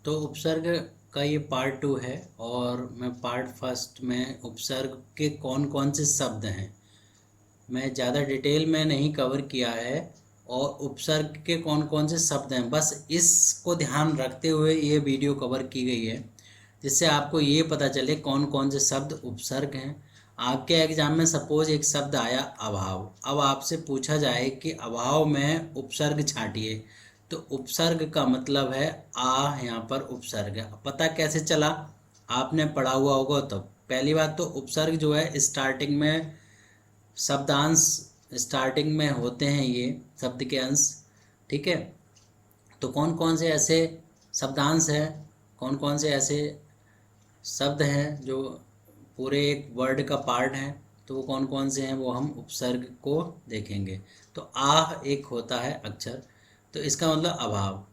तो उपसर्ग का ये पार्ट 2 है और मैं पार्ट फर्स्ट में उपसर्ग के कौन कौन से शब्द हैं मैं ज़्यादा डिटेल में नहीं कवर किया है और उपसर्ग के कौन कौन से शब्द हैं बस इसको ध्यान रखते हुए ये वीडियो कवर की गई है जिससे आपको ये पता चले कौन कौन से शब्द उपसर्ग हैं। आपके एग्जाम में सपोज एक शब्द आया अभाव, अब आपसे पूछा जाए कि अभाव में उपसर्ग छांटिए, तो उपसर्ग का मतलब है आ, यहाँ पर उपसर्ग है। पता कैसे चला? आपने पढ़ा हुआ होगा। तो पहली बात तो उपसर्ग जो है स्टार्टिंग में शब्दांश स्टार्टिंग में होते हैं, ये शब्द के अंश, ठीक है। तो कौन कौन से ऐसे शब्दांश हैं, कौन कौन से ऐसे शब्द हैं जो पूरे एक वर्ड का पार्ट हैं, तो वो कौन कौन से हैं वो हम उपसर्ग को देखेंगे। तो आह एक होता है अक्षर, तो इसका मतलब अभाव,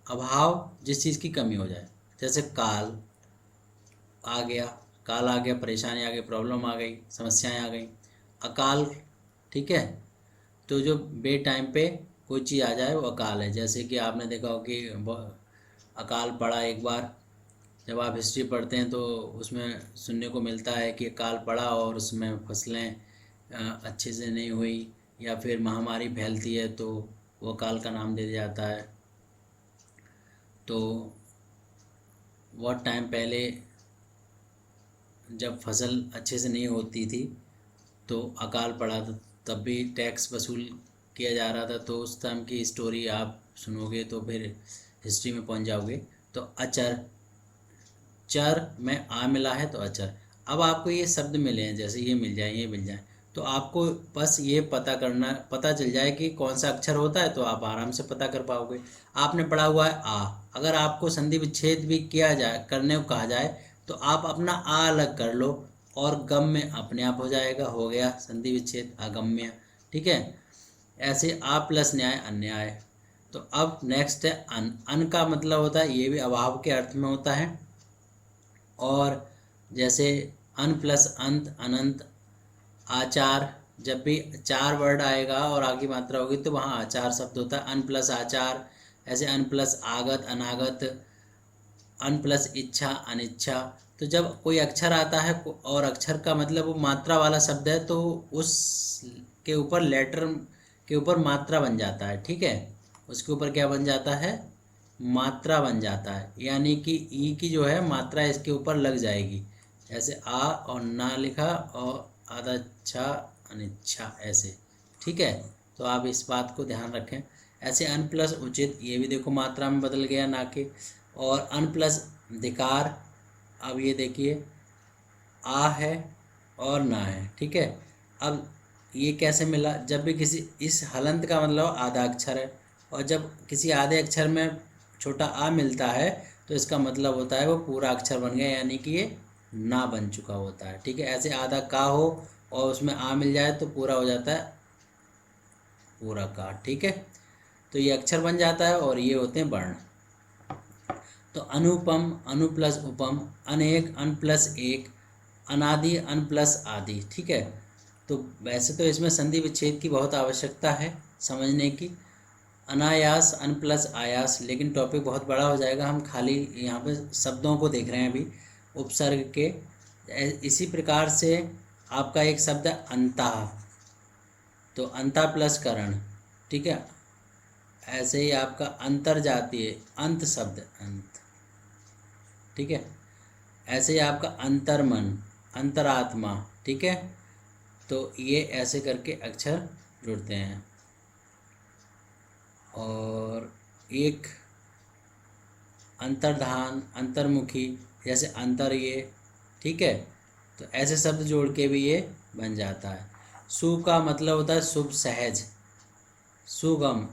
अभाव जिस चीज़ की कमी हो जाए, जैसे काल आ गया, काल आ गया, परेशानी आ गई, प्रॉब्लम आ गई, समस्याएं आ गई। अकाल, ठीक है, तो जो बे टाइम पे कोई चीज़ आ जाए वो अकाल है। जैसे कि आपने देखा हो कि अकाल पड़ा एक बार, जब आप हिस्ट्री पढ़ते हैं तो उसमें सुनने को मिलता है कि अकाल पड़ा और उसमें फसलें अच्छे से नहीं हुई, या फिर महामारी फैलती है तो वो अकाल का नाम दे दिया जाता है। तो बहुत टाइम पहले जब फसल अच्छे से नहीं होती थी तो अकाल पड़ा था, तब भी टैक्स वसूल किया जा रहा था। तो उस टाइम की स्टोरी आप सुनोगे तो फिर हिस्ट्री में पहुंच जाओगे। तो अचर, चर में आ मिला है तो अचर। अब आपको ये शब्द मिले हैं, जैसे ये मिल जाए, ये मिल जाए, तो आपको बस ये पता चल जाए कि कौन सा अक्षर होता है, तो आप आराम से पता कर पाओगे। आपने पढ़ा हुआ है आ, अगर आपको संधि विच्छेद भी किया जाए, करने को कहा जाए, तो आप अपना आ अलग कर लो और गम में अपने आप हो जाएगा, हो गया संधि विच्छेद, अगम्य, ठीक है। ऐसे आ प्लस न्याय अन्याय। तो अब नेक्स्ट है अन, अन का मतलब होता है, ये भी अभाव के अर्थ में होता है। और जैसे अन प्लस अंत, अनंत, आचार, जब भी चार वर्ड आएगा और आगे मात्रा होगी तो वहाँ आचार शब्द होता है। अन प्लस आचार, ऐसे अन प्लस आगत, अनागत, अन प्लस इच्छा, अनिच्छा। तो जब कोई अक्षर आता है और अक्षर का मतलब वो मात्रा वाला शब्द है, तो उस के ऊपर लेटर के ऊपर मात्रा बन जाता है, ठीक है। उसके ऊपर क्या बन जाता है? मात्रा बन जाता है, यानी कि ई की जो है मात्रा इसके ऊपर लग जाएगी। ऐसे आ और ना लिखा और आधा अच्छा अनिच्छा, ऐसे, ठीक है। तो आप इस बात को ध्यान रखें। ऐसे अन प्लस उचित, ये भी देखो मात्रा में बदल गया ना के। और अन प्लस धिकार, अब ये देखिए आ है और ना है, ठीक है। अब ये कैसे मिला? जब भी किसी, इस हलंत का मतलब आधा अक्षर है, और जब किसी आधे अक्षर में छोटा आ मिलता है तो इसका मतलब होता है वो पूरा अक्षर बन गया, यानी कि ये ना बन चुका होता है, ठीक है। ऐसे आधा का हो और उसमें आ मिल जाए तो पूरा हो जाता है पूरा का, ठीक है। तो ये अक्षर बन जाता है और ये होते हैं वर्ण। तो अनुपम, अनु प्लस उपम, अनेक, अन प्लस एक, अनादि, अन प्लस आदि, ठीक है। तो वैसे तो इसमें संधि विच्छेद की बहुत आवश्यकता है समझने की। अनायास, अन प्लस आयास, लेकिन टॉपिक बहुत बड़ा हो जाएगा, हम खाली यहाँ पे शब्दों को देख रहे हैं अभी उपसर्ग के। इसी प्रकार से आपका एक शब्द है अंतः, तो अंता प्लस करण, ठीक है। ऐसे ही आपका अंतर जातीय, अंत शब्द अंत, ठीक है। ऐसे ही आपका अंतर्मन, अंतरात्मा, ठीक है। तो ये ऐसे करके अक्षर जुड़ते हैं। और एक अंतर्धान, अंतर्मुखी, जैसे अंतर, ये, ठीक है। तो ऐसे शब्द जोड़ के भी ये बन जाता है। सु का मतलब होता है शुभ, सहज, सुगम,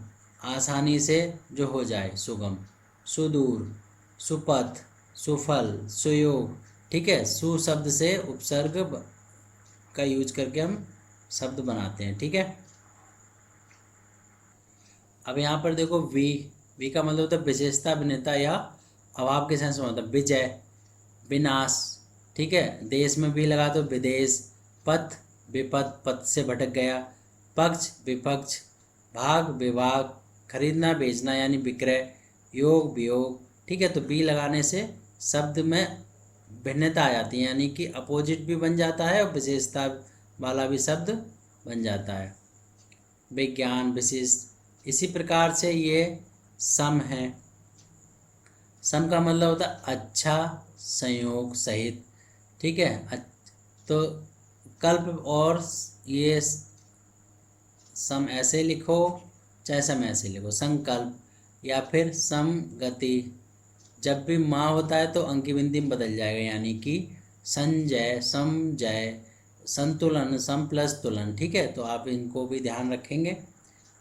आसानी से जो हो जाए, सुगम, सुदूर, सुपथ, सुफल, सुयोग, ठीक है। सु शब्द से उपसर्ग का यूज करके हम शब्द बनाते हैं, ठीक है। अब यहाँ पर देखो वी, वी का मतलब होता है विशेषता, विनेता या अभाव के सेंस में होता है। विजय, विनाश, ठीक है। देश में भी लगा तो विदेश। पथ, विपथ, पथ से भटक गया। पक्ष, विपक्ष, भाग, विभाग, खरीदना बेचना यानी विक्रय। योग, वियोग, ठीक है। तो बी लगाने से शब्द में भिन्नता आ जाती है, यानी कि अपोजिट भी बन जाता है और विशेषता वाला भी शब्द बन जाता है। विज्ञान, विशिष्ट। इसी प्रकार से ये सम है। सम का मतलब होता है अच्छा, संयोग, सहित, ठीक है। तो कल्प और ये सम ऐसे लिखो चाहे सम ऐसे लिखो, संकल्प या फिर समगति। जब भी माँ होता है तो अंकी बिंदी में बदल जाएगा, यानी कि संजय, समजय, संतुलन, सम प्लस तुलन, ठीक है। तो आप इनको भी ध्यान रखेंगे।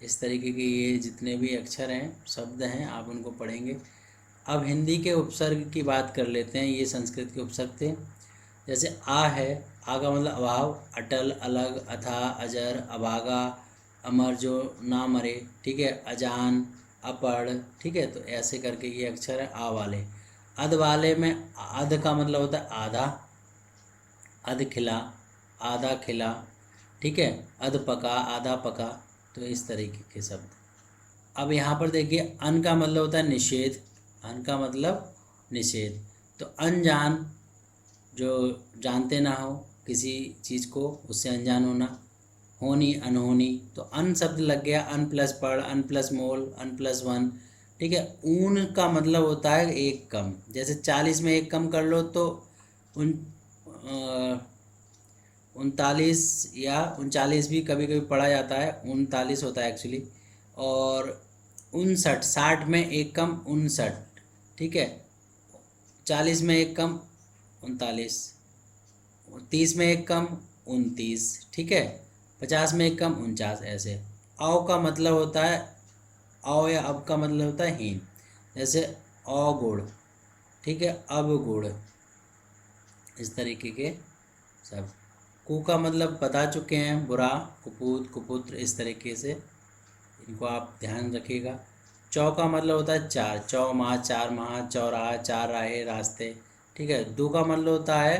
इस तरीके के ये जितने भी अक्षर हैं, शब्द हैं, आप उनको पढ़ेंगे। अब हिंदी के उपसर्ग की बात कर लेते हैं। ये संस्कृत के उपसर्ग थे। जैसे आ है, आ का मतलब अभाव, अटल, अलग, अथा, अजर, अभागा, अमर जो ना मरे, ठीक है, अजान, अपढ़, ठीक है। तो ऐसे करके ये अक्षर है आ वाले। अध वाले में अध का मतलब होता है आधा, अध खिला, आधा खिला, ठीक है, अध पका, आधा पका। तो इस तरीके के शब्द। अब यहाँ पर देखिए अन का मतलब होता है निषेध, अन का मतलब निषेध। तो अनजान, जो जानते ना हो किसी चीज़ को, उससे अनजान होना। होनी, अनहोनी। तो अन शब्द लग गया, अन प्लस पढ़, अन प्लस मोल, अन प्लस वन, ठीक है। ऊन का मतलब होता है एक कम। जैसे 40 में एक कम कर लो तो उन 39 या 39 भी कभी कभी पढ़ा जाता है, 39 होता है एक्चुअली। और 59, 60 में एक कम 59, ठीक है। 40 में एक कम 39, 30 में एक कम 29, ठीक है। 50 में एक कम 49, ऐसे। औ का मतलब होता है, औ या अब का मतलब होता है हीन। जैसे औ गुड़, ठीक है, अब गुड़, इस तरीके के सब। कु का मतलब बता चुके हैं, बुरा, कुपूत, कुपुत्र, इस तरीके से इनको आप ध्यान रखिएगा। चौ का मतलब होता है चार, चौ माह, चार माह, चौराहा, चार राहें, रास्ते, ठीक है। दो का मतलब होता है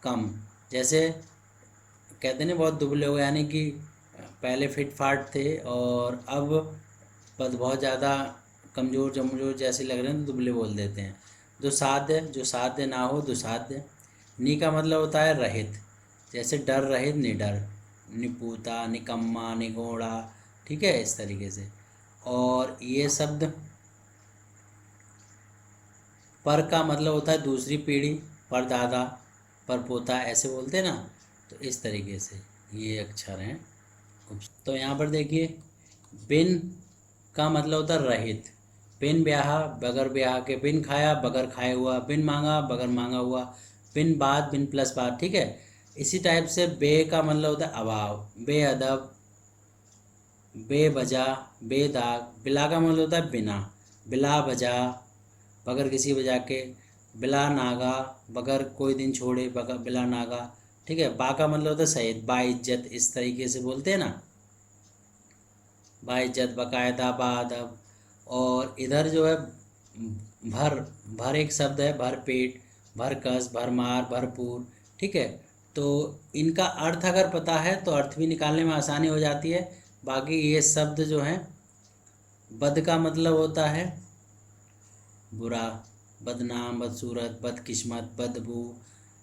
कम। जैसे कहते हैं बहुत दुबले हो गए, यानी कि पहले फिट फाट थे और अब बस बहुत ज़्यादा कमज़ोर जमजोर जैसे लग रहे हैं तो दुबले बोल देते हैं। दुसाध्य, जो साध्य ना हो, दुसाध्य। नी का मतलब होता है रहित, जैसे डर रहित, निडर, निपुता, निकम्मा, निगोड़ा, ठीक है, इस तरीके से। और ये शब्द पर का मतलब होता है दूसरी पीढ़ी, परदादा, परपोता, ऐसे बोलते हैं ना। तो इस तरीके से ये अक्षर हैं। तो यहाँ पर देखिए बिन का मतलब होता है रहित। बिन ब्याह, बगैर ब्याह के। बिन खाया, बगैर खाए हुआ। बिन मांगा, बगैर मांगा हुआ। बिन बात, बिन प्लस बात, ठीक है। इसी टाइप से बे का मतलब होता है अभाव, बेअदब, बेवजह, बेदाग। बिला का मतलब होता है बिना, बिला वजह, बगैर किसी वजह के। बिला नागा, बगैर कोई दिन छोड़े, बगैर बिला नागा, ठीक है। बा का मतलब होता है सहित, बाइज्जत, इस तरीके से बोलते हैं ना, बाइज्जत, बाकायदा, बाअदब। और इधर जो है भर, भर एक शब्द है, भर पेट, भर कस, भरमार, भरपूर, ठीक है। तो इनका अर्थ अगर पता है तो अर्थ भी निकालने में आसानी हो जाती है। बाकी ये शब्द जो हैं, बद का मतलब होता है बुरा, बदनाम, बदसूरत, बदकिस्मत, बदबू,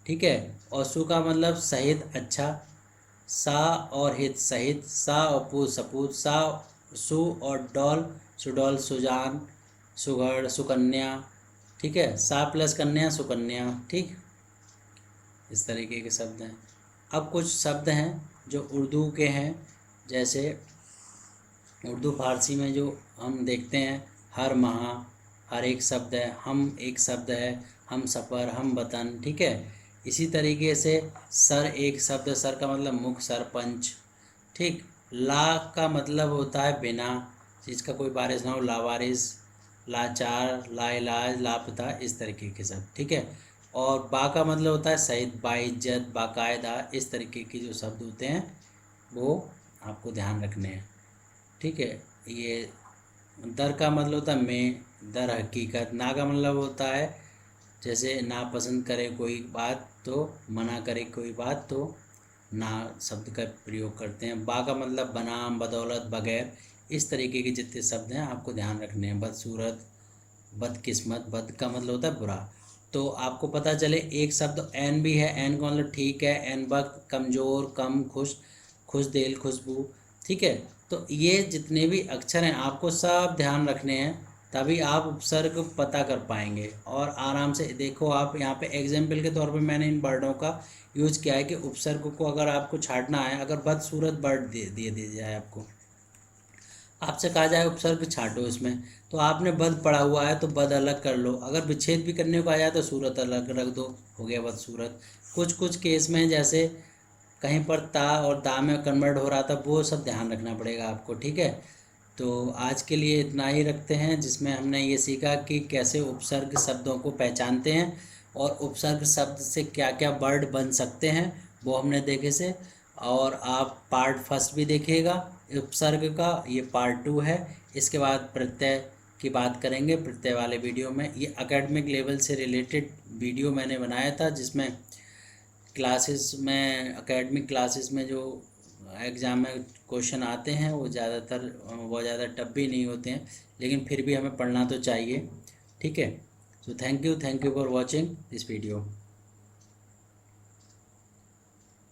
ठीक है। और सु का मतलब सहित, अच्छा। सा और हित, सहित। सा और पूत, सपूत। सा, सु और डॉल, सुडौल, सुजान, सुगढ़, सुकन्या, ठीक है। सा प्लस कन्या, सुकन्या, ठीक। इस तरीके के शब्द हैं। अब कुछ शब्द हैं जो उर्दू के हैं। जैसे उर्दू फारसी में जो हम देखते हैं, हर महा, हर एक शब्द है। हम एक शब्द है, हम सफ़र, हम वतन, ठीक है। इसी तरीके से सर एक शब्द, सर का मतलब मुख, सरपंच, ठीक। ला का मतलब होता है बिना, जिसका कोई वारिस ना हो, लावारिस, लाचार, लाइलाज, लापता, इस तरीके के सब, ठीक है। और बा का मतलब होता है सहित, बाइज्जत, बाकायदा, इस तरीके के जो शब्द होते हैं वो आपको ध्यान रखने हैं, ठीक है। ये दर का मतलब होता है मैं, दर हकीकत। ना का मतलब होता है जैसे नापसंद करे कोई बात तो, मना करे कोई बात तो ना शब्द का प्रयोग करते हैं। बा का मतलब बनाम, बदौलत, बगैर, इस तरीके के जितने शब्द हैं आपको ध्यान रखने हैं। बदसूरत, बदकिस्मत, बद का मतलब होता है बुरा। तो आपको पता चले एक शब्द एन भी है, एन का मतलब ठीक है, एन वक्त, कमज़ोर, कम, खुश, खुश दिल, खुशबू, ठीक है। तो ये जितने भी अक्षर हैं आपको सब ध्यान रखने हैं, तभी आप उपसर्ग पता कर पाएंगे। और आराम से देखो, आप यहाँ पे एग्जाम्पल के तौर पे मैंने इन वर्डों का यूज़ किया है कि उपसर्ग को अगर आपको छांटना है, अगर बदसूरत वर्ड दे दिया जाए आपको, आपसे कहा जाए उपसर्ग छांटो इसमें, तो आपने बद पढ़ा हुआ है तो बद अलग कर लो, अगर विच्छेद भी करने को आ जाए तो सूरत अलग रख दो, हो गया बदसूरत। कुछ कुछ केस में जैसे कहीं पर ता और दा में कन्वर्ट हो रहा था, वो सब ध्यान रखना पड़ेगा आपको, ठीक है। तो आज के लिए इतना ही रखते हैं, जिसमें हमने ये सीखा कि कैसे उपसर्ग शब्दों को पहचानते हैं और उपसर्ग शब्द से क्या क्या वर्ड बन सकते हैं, वो हमने देखे से। और आप पार्ट फर्स्ट भी देखिएगा उपसर्ग का, ये पार्ट टू है। इसके बाद प्रत्यय की बात करेंगे प्रत्यय वाले वीडियो में। ये एकेडमिक लेवल से रिलेटेड वीडियो मैंने बनाया था, जिसमें क्लासेस में, एकेडमिक क्लासेस में जो एग्ज़ाम में क्वेश्चन आते हैं वो ज़्यादातर बहुत ज़्यादा टफ भी नहीं होते हैं, लेकिन फिर भी हमें पढ़ना तो चाहिए, ठीक है। So thank you for watching this video.